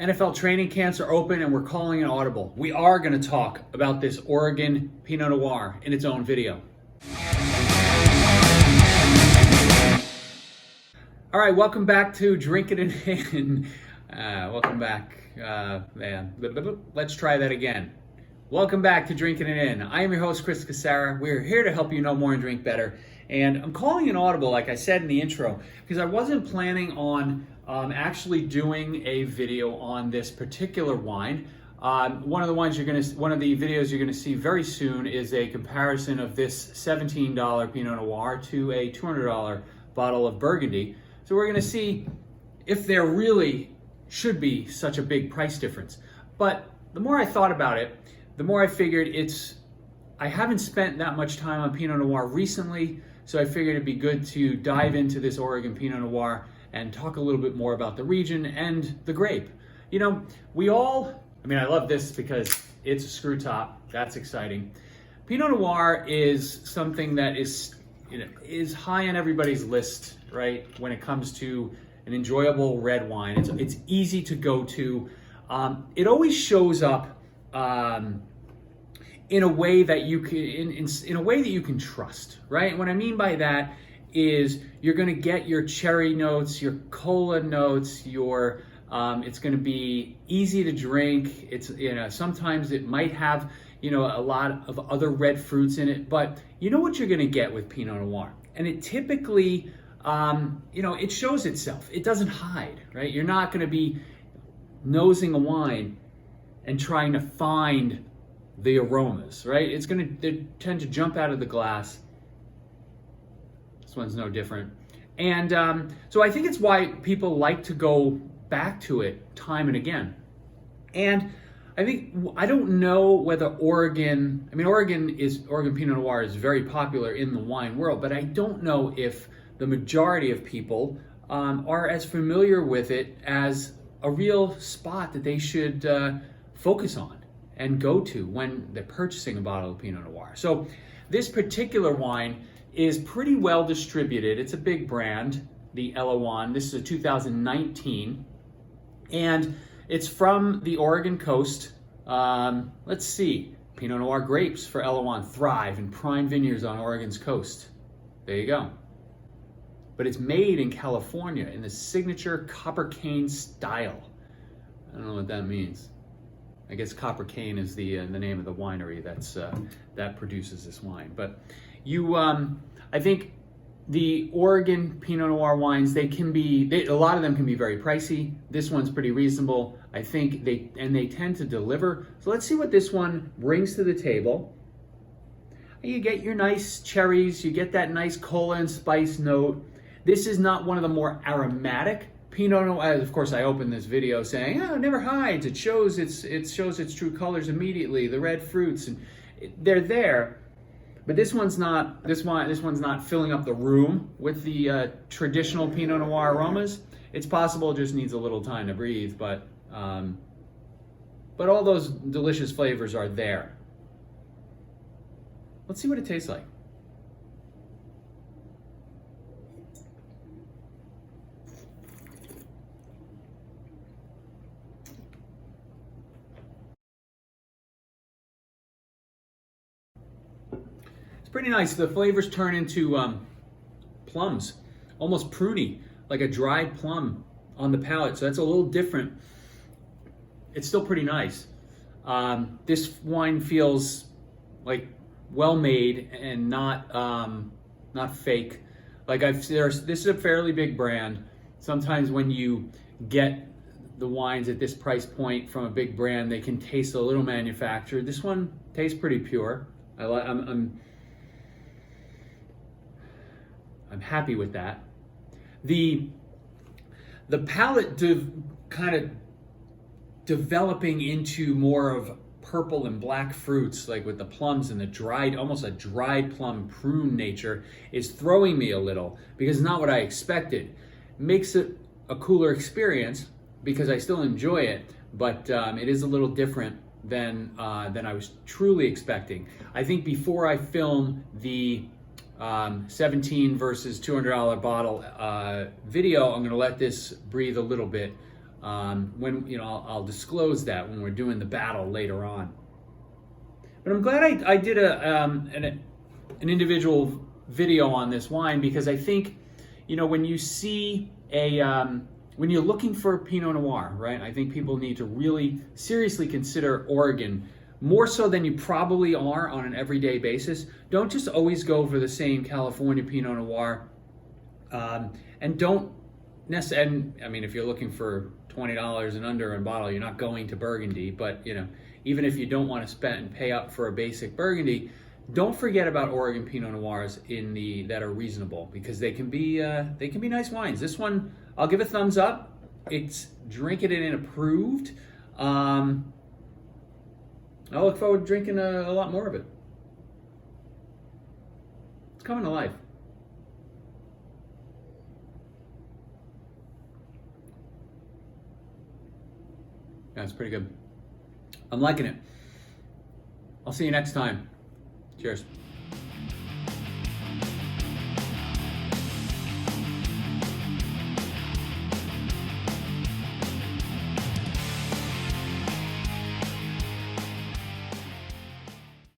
NFL training camps are open and we're calling an audible. We are going to talk about this Oregon Pinot Noir in its own video. All right, welcome back to DrinkinItIn. Welcome back, man. Let's try that again. Welcome back to DrinkinItIn. I am your host, Chris Casara. We're here to help you know more and drink better. And I'm calling an audible, like I said in the intro, because I wasn't planning on actually doing a video on this particular wine. One of the videos you're gonna see very soon is a comparison of this $17 Pinot Noir to a $200 bottle of Burgundy. So we're gonna see if there really should be such a big price difference. But the more I thought about it, the more I figured I haven't spent that much time on Pinot Noir recently, so I figured it'd be good to dive into this Oregon Pinot Noir and talk a little bit more about the region and the grape. You know, I love this because it's a screw top. That's exciting. Pinot Noir is something that is high on everybody's list, right? When it comes to an enjoyable red wine, it's easy to go to. It always shows up in a way that you can, in a way that you can trust, right? And what I mean by that is you're going to get your cherry notes, your cola notes, it's going to be easy to drink. Sometimes it might have, a lot of other red fruits in it, but you know what you're going to get with Pinot Noir. And it typically, it shows itself. It doesn't hide, right? You're not going to be nosing a wine and trying to find the aromas, right? They tend to jump out of the glass. This one's no different. And so I think it's why people like to go back to it time and again. And I don't know whether Oregon Pinot Noir is very popular in the wine world, but I don't know if the majority of people are as familiar with it as a real spot that they should focus on and go to when they're purchasing a bottle of Pinot Noir. So this particular wine is pretty well distributed. It's a big brand, the Elouan. This is a 2019, and it's from the Oregon coast. Let's see, Pinot Noir grapes for Elouan thrive in prime vineyards on Oregon's coast. There you go. But it's made in California in the signature copper cane style. I don't know what that means. I guess Copper Cane is the name of the winery that produces this wine. But I think the Oregon Pinot Noir wines, a lot of them can be very pricey. This one's pretty reasonable. I think they tend to deliver. So let's see what this one brings to the table. You get your nice cherries, you get that nice cola and spice note. This is not one of the more aromatic Pinot Noir. Of course, I opened this video saying, "Oh, it never hides. It shows its true colors immediately. The red fruits, and they're there." But this one's not. This one's not filling up the room with the traditional Pinot Noir aromas. It's possible it just needs a little time to breathe, but all those delicious flavors are there. Let's see what it tastes like. Pretty nice. The flavors turn into plums, almost pruny, like a dried plum on the palate. So that's a little different. It's still pretty nice. This wine feels like well made and not fake. This is a fairly big brand. Sometimes when you get the wines at this price point from a big brand, they can taste a little manufactured. This one tastes pretty pure. I'm happy with that. The palate kind of developing into more of purple and black fruits, like with the plums and almost a dried plum prune nature, is throwing me a little because it's not what I expected. Makes it a cooler experience because I still enjoy it, but it is a little different than I was truly expecting. I think before I film the 17 versus $200 bottle video, I'm going to let this breathe a little bit When I'll disclose that when we're doing the battle later on. But I'm glad I did an individual video on this wine, because I think, when you see when you're looking for Pinot Noir, right? I think people need to really seriously consider Oregon, more so than you probably are on an everyday basis. Don't just always go for the same California Pinot Noir, and don't necessarily. I mean, if you're looking for $20 and under a bottle, you're not going to Burgundy. But even if you don't want to spend and pay up for a basic Burgundy, don't forget about Oregon Pinot Noirs that are reasonable, because they can be nice wines. This one, I'll give a thumbs up. It's DrinkinItIn approved. I look forward to drinking a lot more of it. It's coming to life. Yeah, it's pretty good. I'm liking it. I'll see you next time. Cheers.